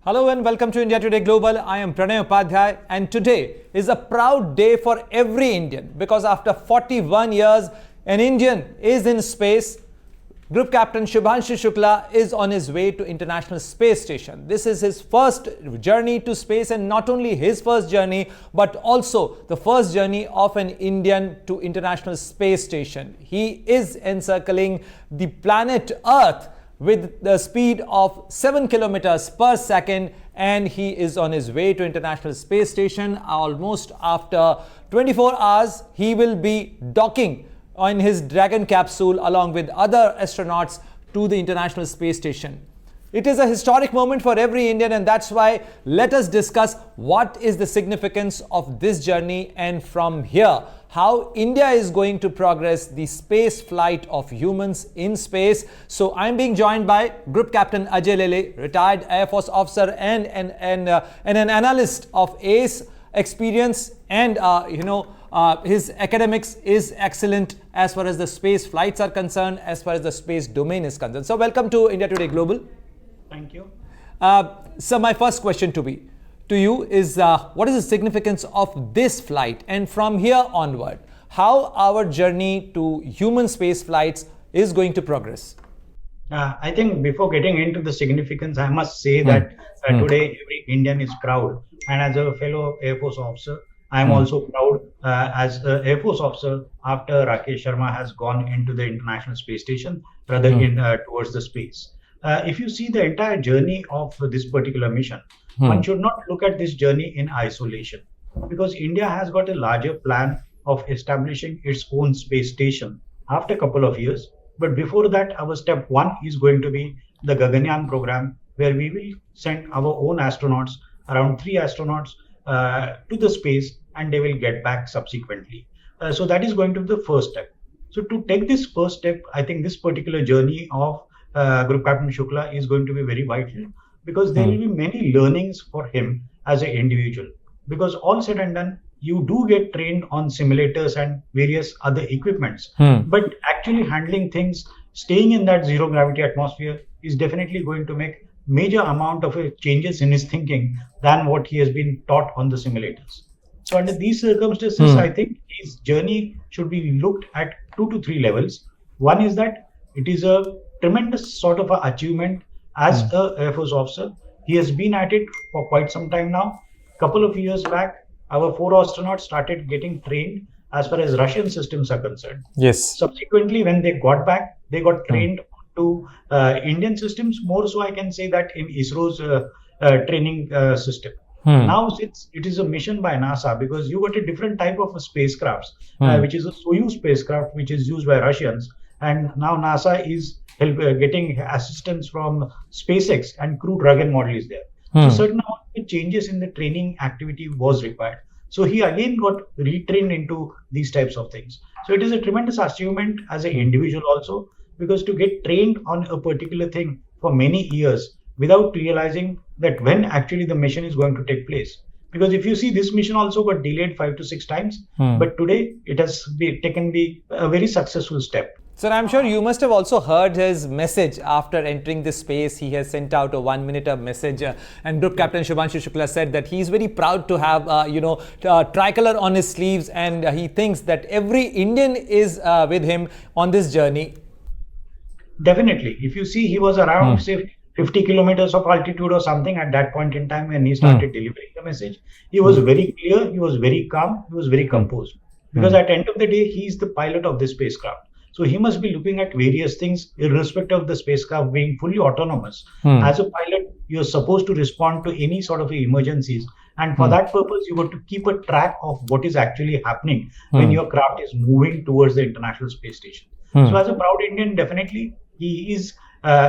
Hello and welcome to India Today Global. I am Pranay Upadhyaya and today is a proud day for every Indian because after 41 years, an Indian is in space. Group Captain Shubhanshu Shukla is on his way to International Space Station. This is his first journey to space, and not only his first journey but also the first journey of an Indian to International Space Station. He is encircling the planet Earth with the speed of 7 kilometers per second, and he is on his way to International Space Station. Almost after 24 hours, he will be docking on his Dragon capsule along with other astronauts to the International Space Station. It is a historic moment for every Indian, and that's why let us discuss what is the significance of this journey, and from here how India is going to progress the space flight of humans in space. So I'm being joined by Group Captain Ajey Lele, retired Air Force officer and an analyst of ACE experience, and his academics is excellent as far as the space flights are concerned, as far as the space domain is concerned. So welcome to India Today Global. Thank you. So my first question to you is what is the significance of this flight, and from here onward, how our journey to human space flights is going to progress? I think before getting into the significance, I must say that today every Indian is proud. And as a fellow Air Force officer, I am also proud as an Air Force officer after Rakesh Sharma has gone into the International Space Station, rather towards the space. If you see the entire journey of this particular mission, one should not look at this journey in isolation, because India has got a larger plan of establishing its own space station after a couple of years. But before that, our step one is going to be the Gaganyaan program, where we will send our own astronauts, around 3 astronauts, to the space, and they will get back subsequently. So that is going to be the first step. So to take this first step, I think this particular journey of Group Captain Shukla is going to be very vital, because there will be many learnings for him as an individual. Because all said and done, you do get trained on simulators and various other equipments, but actually handling things, staying in that zero gravity atmosphere is definitely going to make major amount of changes in his thinking than what he has been taught on the simulators. So under these circumstances, I think his journey should be looked at 2 to 3 levels. One is that it is a tremendous sort of achievement as a Air Force officer. He has been at it for quite some time now. Couple of years back, our 4 astronauts started getting trained as far as Russian systems are concerned. Yes. Subsequently, when they got back, they got trained to Indian systems. More so, I can say that in ISRO's training system. Now, since it is a mission by NASA, because you got a different type of a spacecraft, which is a Soyuz spacecraft, which is used by Russians, and now NASA is getting assistance from SpaceX, and Crew Dragon model is there. So certain amount of changes in the training activity was required. So he again got retrained into these types of things. So it is a tremendous achievement as an individual also, because to get trained on a particular thing for many years without realizing that when actually the mission is going to take place. Because if you see, this mission also got delayed 5 to 6 times, but today it has taken a very successful step. Sir, I'm sure you must have also heard his message after entering the space. He has sent out a 1-minute message, and Group Captain Shubhanshu Shukla said that he is very proud to have, Tricolor on his sleeves, and he thinks that every Indian is with him on this journey. Definitely. If you see, he was around, say, 50 kilometers of altitude or something at that point in time when he started delivering the message. He was very clear, he was very calm, he was very composed. Because at the end of the day, he is the pilot of this spacecraft. So he must be looking at various things irrespective of the spacecraft being fully autonomous. As a pilot, you're supposed to respond to any sort of emergencies. And for that purpose, you got to keep a track of what is actually happening when your craft is moving towards the International Space Station. So as a proud Indian, definitely he is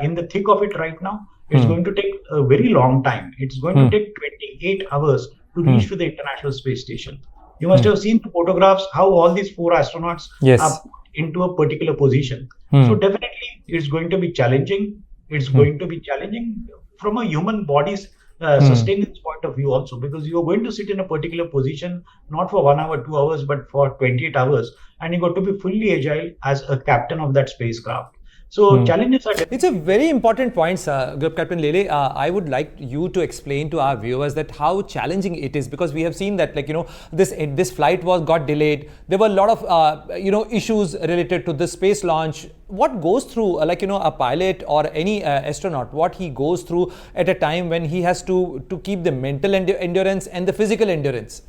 in the thick of it right now. It's going to take a very long time. It's going to take 28 hours to reach to the International Space Station. You must have seen the photographs, how all these 4 astronauts are into a particular position. So definitely it's going to be challenging. It's going to be challenging from a human body's sustenance point of view also, because you are going to sit in a particular position not for 1 hour, 2 hours, but for 28 hours, and you got to be fully agile as a captain of that spacecraft. So challenges are It's a very important point, sir. Group Captain Lele. I would like you to explain to our viewers that how challenging it is, because we have seen that, like, this flight got delayed. There were a lot of issues related to the space launch. What goes through a pilot or any astronaut? What he goes through at a time when he has to keep the mental endurance and the physical endurance.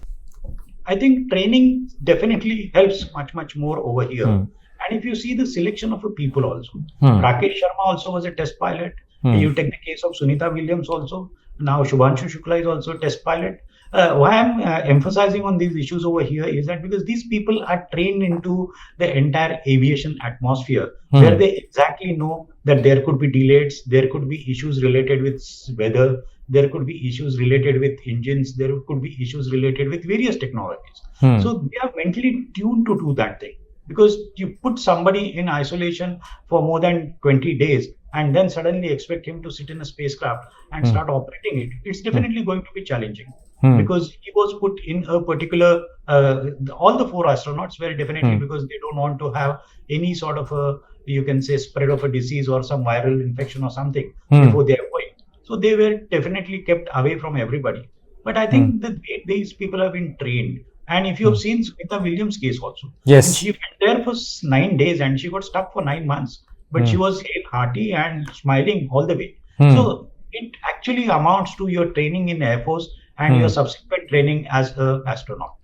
I think training definitely helps much more over here. And if you see the selection of the people also, Rakesh Sharma also was a test pilot. You take the case of Sunita Williams also. Now Shubhanshu Shukla is also a test pilot. Why I'm emphasizing on these issues over here is that because these people are trained into the entire aviation atmosphere, where they exactly know that there could be delays, there could be issues related with weather, there could be issues related with engines, there could be issues related with various technologies. So they are mentally tuned to do that thing. Because you put somebody in isolation for more than 20 days and then suddenly expect him to sit in a spacecraft and start operating it, it's definitely going to be challenging. Because he was put in a particular, all the 4 astronauts were definitely because they don't want to have any sort of you can say, spread of a disease or some viral infection or something before they are going. So they were definitely kept away from everybody. But I think that these people have been trained. And if you have seen Sunita Williams' case also, yes, she went there for 9 days and she got stuck for 9 months. But she was hearty and smiling all the way. So it actually amounts to your training in Air Force and your subsequent training as an astronaut.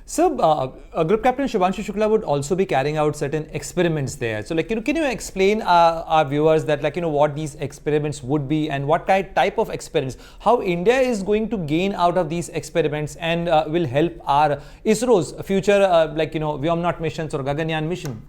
So, Group Captain Shubhanshu Shukla would also be carrying out certain experiments there. So, can you explain our viewers that, what these experiments would be and what type of experiments, how India is going to gain out of these experiments and will help our ISRO's future, Vyomnaut missions or Gaganyaan mission?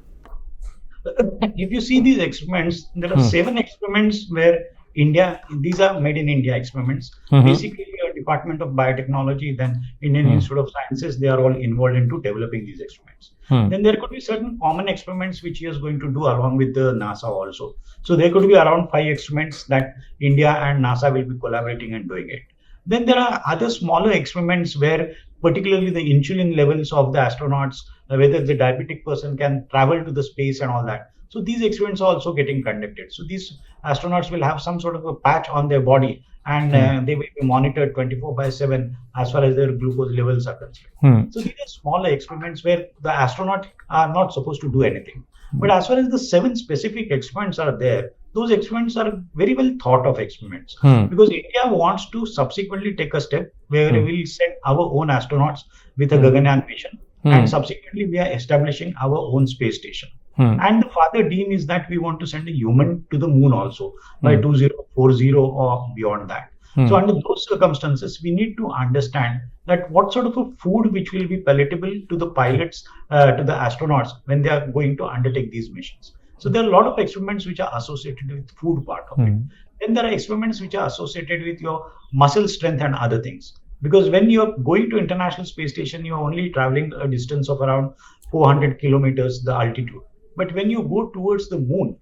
If you see these experiments, there are 7 experiments where these are made in India experiments. Basically, a Department of Biotechnology, then Indian Institute of Sciences, they are all involved into developing these experiments. Then there could be certain common experiments which he is going to do along with the NASA also. So there could be around 5 experiments that India and NASA will be collaborating and doing it. Then there are other smaller experiments where particularly the insulin levels of the astronauts, whether the diabetic person can travel to the space and all that. So these experiments are also getting conducted. So these astronauts will have some sort of a patch on their body and they will be monitored 24/7 as far as their glucose levels are concerned. So these are smaller experiments where the astronauts are not supposed to do anything. But as far as the 7 specific experiments are there, those experiments are very well thought of experiments. Because India wants to subsequently take a step where we will send our own astronauts with a Gaganyaan mission. And subsequently we are establishing our own space station. And the further dream is that we want to send a human to the moon also by 2040 or beyond that. So under those circumstances, we need to understand that what sort of a food which will be palatable to the pilots, to the astronauts when they are going to undertake these missions. So there are a lot of experiments which are associated with food part of it. Then there are experiments which are associated with your muscle strength and other things. Because when you're going to International Space Station, you're only traveling a distance of around 400 kilometers, the altitude. But when you go towards the moon,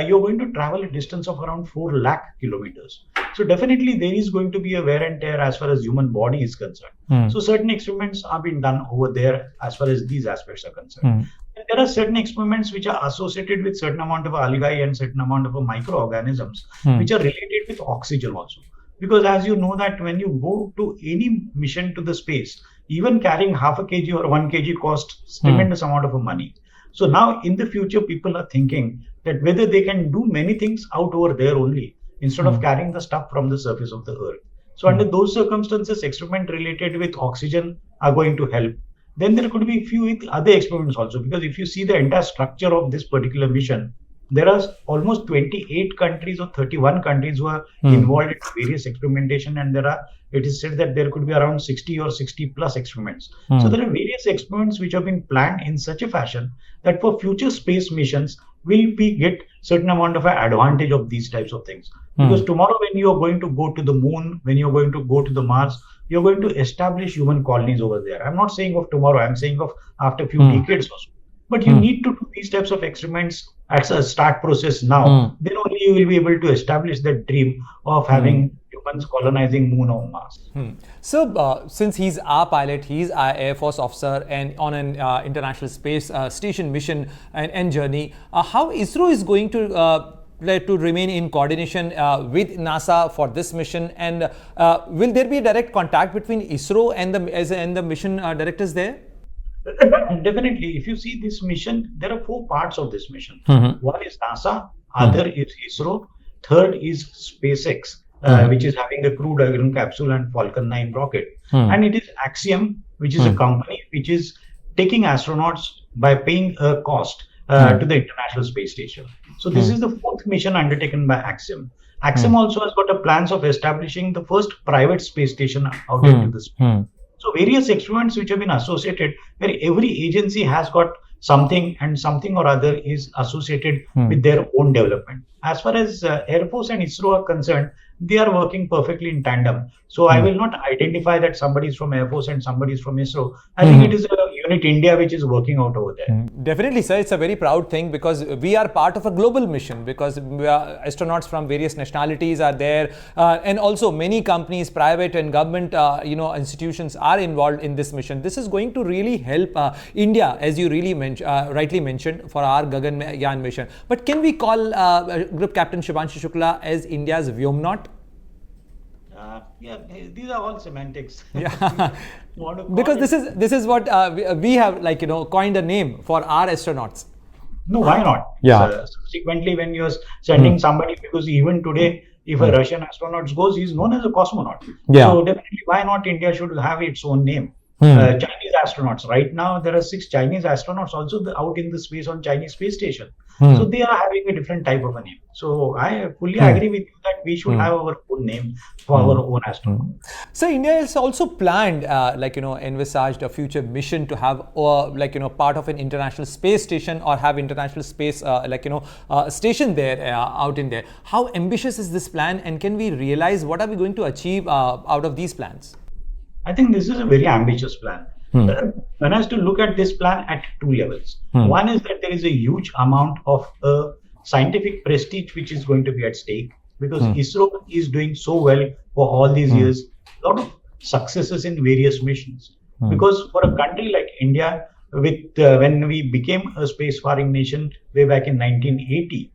you're going to travel a distance of around 4 lakh kilometers. So definitely there is going to be a wear and tear as far as human body is concerned. So certain experiments are being done over there as far as these aspects are concerned. And there are certain experiments which are associated with certain amount of algae and certain amount of microorganisms which are related with oxygen also. Because as you know that when you go to any mission to the space, even carrying half a kg or 1 kg costs tremendous amount of money. So now in the future, people are thinking that whether they can do many things out over there only instead of carrying the stuff from the surface of the earth. So under those circumstances, experiment related with oxygen are going to help. Then there could be a few other experiments also, because if you see the entire structure of this particular mission, there are almost 28 countries or 31 countries who are involved in various experimentation, and it is said that there could be around 60 or 60 plus experiments. So there are various experiments which have been planned in such a fashion that for future space missions, will we get certain amount of advantage of these types of things. Because tomorrow when you are going to go to the moon, when you are going to go to the Mars, you're going to establish human colonies over there. I'm not saying of tomorrow, I'm saying of after a few decades or so. But you need to do these types of experiments at a start process now. Then only you will be able to establish that dream of having humans colonizing moon or Mars. So, since he's our pilot, he's our Air Force officer and on an international space station mission and journey, how ISRO is going to remain in coordination with NASA for this mission, and will there be direct contact between ISRO and the mission directors there? Definitely. If you see this mission, there are 4 parts of this mission. Mm-hmm. One is NASA, other is ISRO, third is SpaceX, which is having the Crew Dragon capsule and Falcon 9 rocket, and it is Axiom, which is a company which is taking astronauts by paying a cost to the International Space Station. So this is the 4th mission undertaken by Axiom. Axiom also has got a plans of establishing the first private space station out into the space. So various experiments which have been associated, where every agency has got something and something or other is associated with their own development. As far as Air Force and ISRO are concerned, they are working perfectly in tandem. So I will not identify that somebody is from Air Force and somebody is from ISRO. I think it is a unit India which is working out over there. Definitely, sir. It's a very proud thing because we are part of a global mission, because astronauts from various nationalities are there, and also many companies, private and government, institutions are involved in this mission. This is going to really help India, as you really rightly mentioned, for our Gaganyaan mission. But can we call Group Captain Shubhanshu Shukla as India's Vyomnaut? These are all semantics. Yeah, because this is what we have coined a name for our astronauts. No, why not? Yeah. Subsequently, when you're sending somebody, because even today, if a Russian astronaut goes, he's known as a cosmonaut. Yeah. So definitely, why not India should have its own name? Chinese astronauts. Right now, there are 6 Chinese astronauts also out in the space on Chinese space station. So they are having a different type of a name. So I fully agree with you that we should have our own name for our own astronauts. So India has also planned, envisaged a future mission to have, part of an international space station, or have international space, station there, out in there. How ambitious is this plan, and can we realize what are we going to achieve out of these plans? I think this is a very ambitious plan. One has to look at this plan at 2 levels. One is that there is a huge amount of scientific prestige which is going to be at stake, because ISRO is doing so well for all these years. A lot of successes in various missions. Because for a country like India, with when we became a spacefaring nation way back in 1980,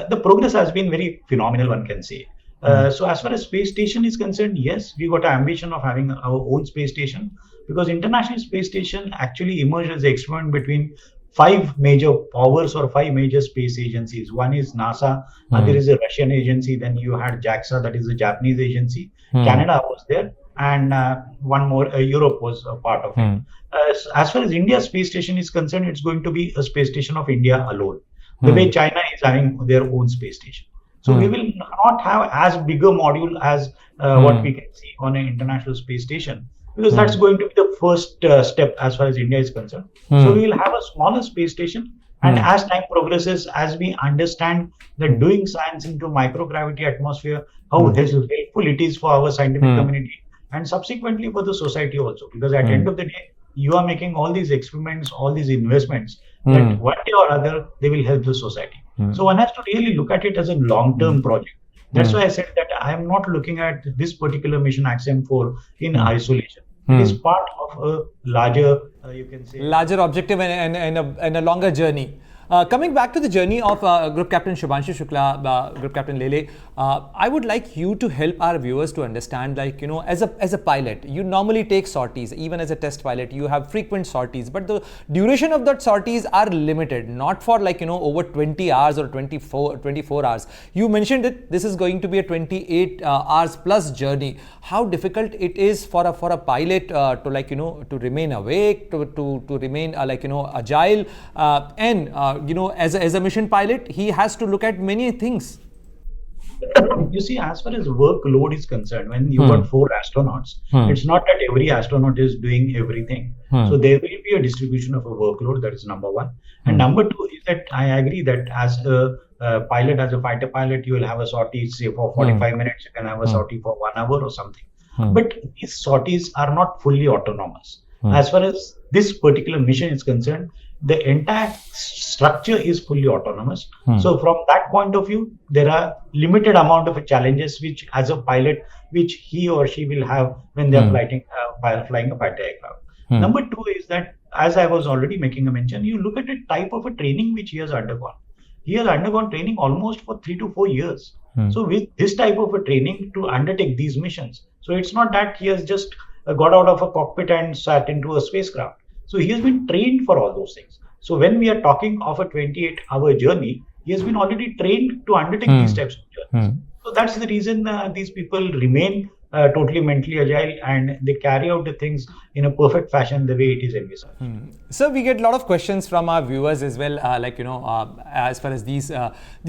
the progress has been very phenomenal, one can say. So as far as space station is concerned, yes, we got an ambition of having our own space station, because International Space Station actually emerged as an experiment between 5 major powers or 5 major space agencies. One is NASA, there is a Russian agency, then you had JAXA, that is a Japanese agency. Canada was there, and one more, Europe was a part of it. As far as India's space station is concerned, it's going to be a space station of India alone, the way China is having their own space station. So we will not have as big a module as what we can see on an international space station, because that's going to be the first step as far as India is concerned. So we will have a smaller space station, and as time progresses, as we understand that doing science into microgravity atmosphere, how helpful it is for our scientific community, and subsequently for the society also, because at the end of the day, you are making all these experiments, all these investments, that one day or other, they will help the society. So one has to really look at it as a long-term project. That's why I said that I am not looking at this particular mission Axiom 4 in isolation. It is part of a larger, you can say, larger objective and a longer journey. Coming back to the journey of Group Captain Shubhanshu Shukla, Group Captain Lele, I would like you to help our viewers to understand, as a pilot, you normally take sorties. Even as a test pilot, you have frequent sorties, but the duration of that sorties are limited, not for over 20 hours or 24 hours. You mentioned that this is going to be a 28 hours plus journey. How difficult it is for a pilot to remain awake, to remain agile, and as a mission pilot, he has to look at many things. You see, as far as workload is concerned, when you got 4 astronauts, it's not that every astronaut is doing everything. So there will be a distribution of a workload. That is number 1. And number 2 is that I agree that as a pilot, as a fighter pilot, you will have a sortie, say for 45 minutes, you can have a sortie for 1 hour or something. But these sorties are not fully autonomous. As far as this particular mission is concerned, the entire structure is fully autonomous. So from that point of view, there are limited amount of challenges which, as a pilot, which he or she will have when they are flying a fighter aircraft. Number two is that, as I was already making a mention, you look at the type of a training which he has undergone. He has undergone training almost for 3 to 4 years. So with this type of a training to undertake these missions, so it's not that he has just got out of a cockpit and sat into a spacecraft. So he has been trained for all those things. So when we are talking of a 28-hour journey, he has been already trained to undertake these types of journeys. So that's the reason these people remain totally mentally agile, and they carry out the things in a perfect fashion the way it is envisaged. So we get a lot of questions from our viewers as well, as far as these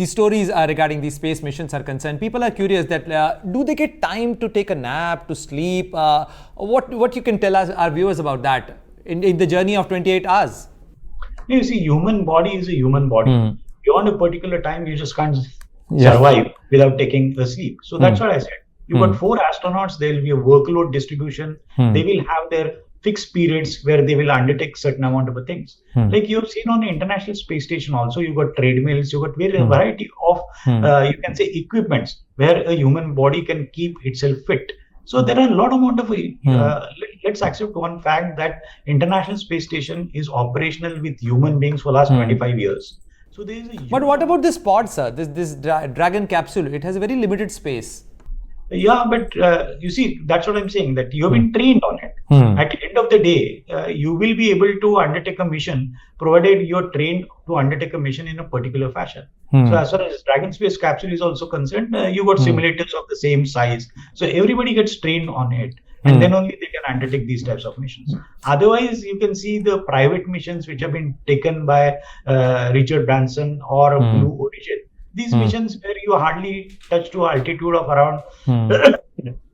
stories regarding these space missions are concerned. People are curious that do they get time to take a nap, to sleep? What you can tell us, our viewers, about that in the journey of 28 hours? You see, human body is a human body. Beyond a particular time, you just can't survive without taking a sleep. So that's what I said. You've got 4 astronauts, there will be a workload distribution. They will have their fixed periods where they will undertake certain amount of things. Like you have seen on the International Space Station also, you've got treadmills, you've got a variety of, you can say, equipments where a human body can keep itself fit. So there are a lot amount of, let's accept one fact that International Space Station is operational with human beings for the last 25 years. So there is But what about this pod, sir? This Dragon capsule, it has a very limited space. Yeah, but you see, that's what I'm saying, that you have been trained on it. At the end of the day, you will be able to undertake a mission provided you're trained to undertake a mission in a particular fashion. So as far as Dragon Space Capsule is also concerned, you got simulators of the same size. So everybody gets trained on it, and then only they can undertake these types of missions. Otherwise, you can see the private missions which have been taken by Richard Branson or Blue Origin. These missions where you hardly touch to altitude of around,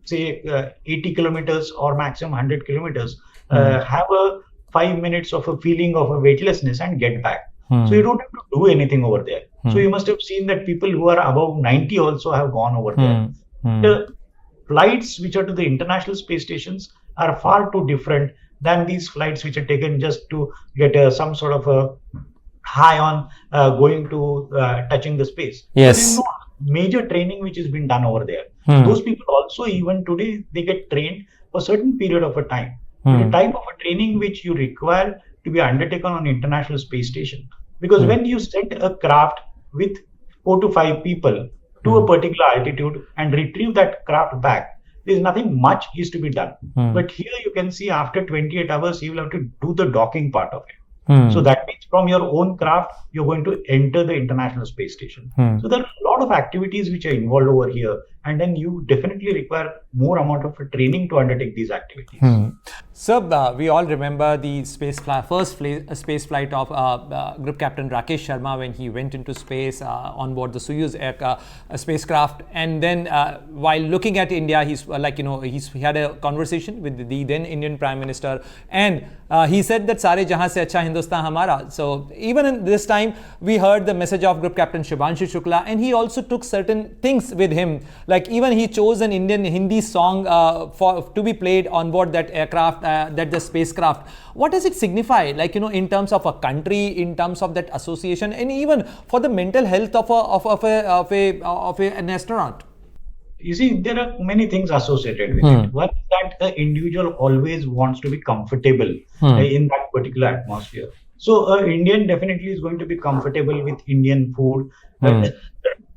say, 80 kilometers or maximum 100 kilometers, have a 5 minutes of a feeling of a weightlessness and get back. So you don't have to do anything over there. So you must have seen that people who are above 90 also have gone over there. The flights which are to the international space stations are far too different than these flights which are taken just to get some sort of a high on going to touching the space. Yes. There is no major training which has been done over there. Those people also, even today, they get trained for a certain period of a time. The type of a training which you require to be undertaken on International Space Station. Because when you send a craft with 4 to 5 people to a particular altitude and retrieve that craft back, there's nothing much is to be done. But here you can see after 28 hours, you will have to do the docking part of it. So that means from your own craft, you're going to enter the International Space Station. So there are a lot of activities which are involved over here, and then you definitely require more amount of training to undertake these activities. So we all remember the first space flight of Group Captain Rakesh Sharma when he went into space on board the Soyuz spacecraft, and then while looking at India, he had a conversation with the then Indian Prime Minister, and he said that "Sare jahan se acha Hindustan hamara." So even in this time, we heard the message of Group Captain Shubhanshu Shukla, and he also took certain things with him. Like even he chose an Indian Hindi song to be played on board that aircraft, that the spacecraft. What does it signify? In terms of a country, in terms of that association, and even for the mental health of an astronaut. You see, there are many things associated with it. One is that the individual always wants to be comfortable in that particular atmosphere. So, an Indian definitely is going to be comfortable with Indian food. The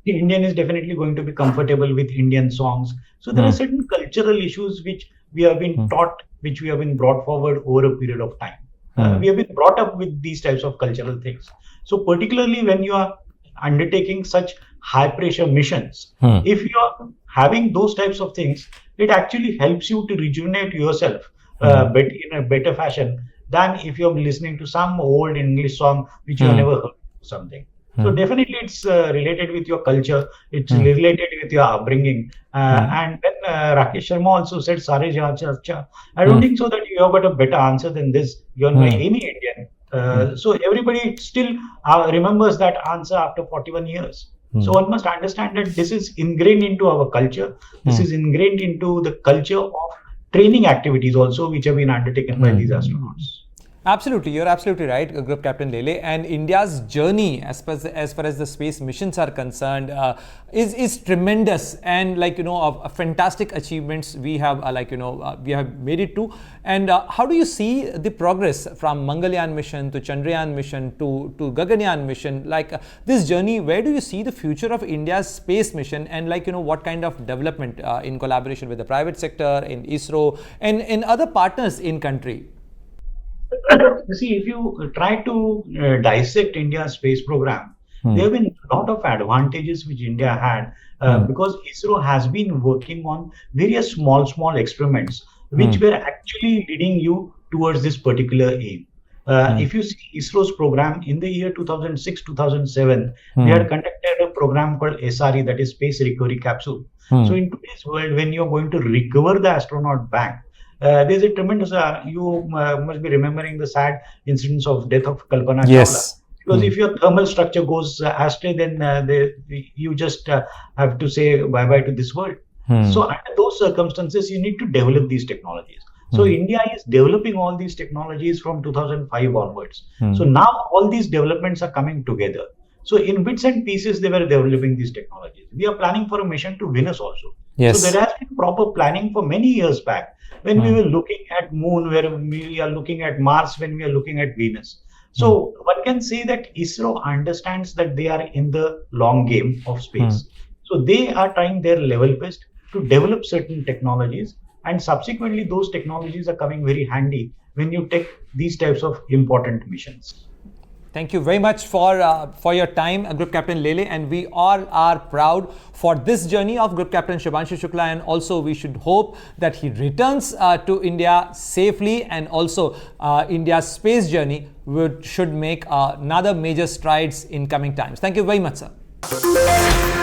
Indian is definitely going to be comfortable with Indian songs. So, there are certain cultural issues which we have been taught, which we have been brought forward over a period of time. We have been brought up with these types of cultural things. So, particularly when you are undertaking such high pressure missions, if you are having those types of things, it actually helps you to rejuvenate yourself but in a better fashion than if you're listening to some old English song which you have never heard or something. So definitely it's related with your culture, it's related with your upbringing. And when Rakesh Sharma also said "Sare jahan se acha," I don't think so that you have got a better answer than this given by any Indian. So everybody still remembers that answer after 41 years. So one must understand that this is ingrained into our culture. This is ingrained into the culture of training activities also, which have been undertaken by these astronauts. Absolutely, you're absolutely right, Group Captain Lele. And India's journey, as far as the space missions are concerned, is tremendous, and fantastic achievements we have we have made it to. And how do you see the progress from Mangalyaan mission to Chandrayaan mission to Gaganyaan mission? This journey, where do you see the future of India's space mission, and what kind of development in collaboration with the private sector, in ISRO, and in other partners in country? You see, if you try to dissect India's space program, there have been a lot of advantages which India had because ISRO has been working on various small experiments which were actually leading you towards this particular aim. If you see ISRO's program in the year 2006-2007, they had conducted a program called SRE, that is Space Recovery Capsule. So in today's world, when you're going to recover the astronaut back, there's a tremendous, you must be remembering the sad incidents of death of Kalpana Chawla. Because if your thermal structure goes astray, then you just have to say bye-bye to this world. So under those circumstances, you need to develop these technologies. So India is developing all these technologies from 2005 onwards. So now all these developments are coming together. So in bits and pieces, they were developing these technologies. We are planning for a mission to Venus also. Yes. So there has been proper planning for many years back, when we were looking at Moon, where we are looking at Mars, when we are looking at Venus. So one can say that ISRO understands that they are in the long game of space. So they are trying their level best to develop certain technologies, and subsequently those technologies are coming very handy when you take these types of important missions. Thank you very much for your time, Group Captain Lele, and we all are proud for this journey of Group Captain Shubhanshu Shukla, and also we should hope that he returns to India safely, and also India's space journey should make another major strides in coming times. Thank you very much, sir.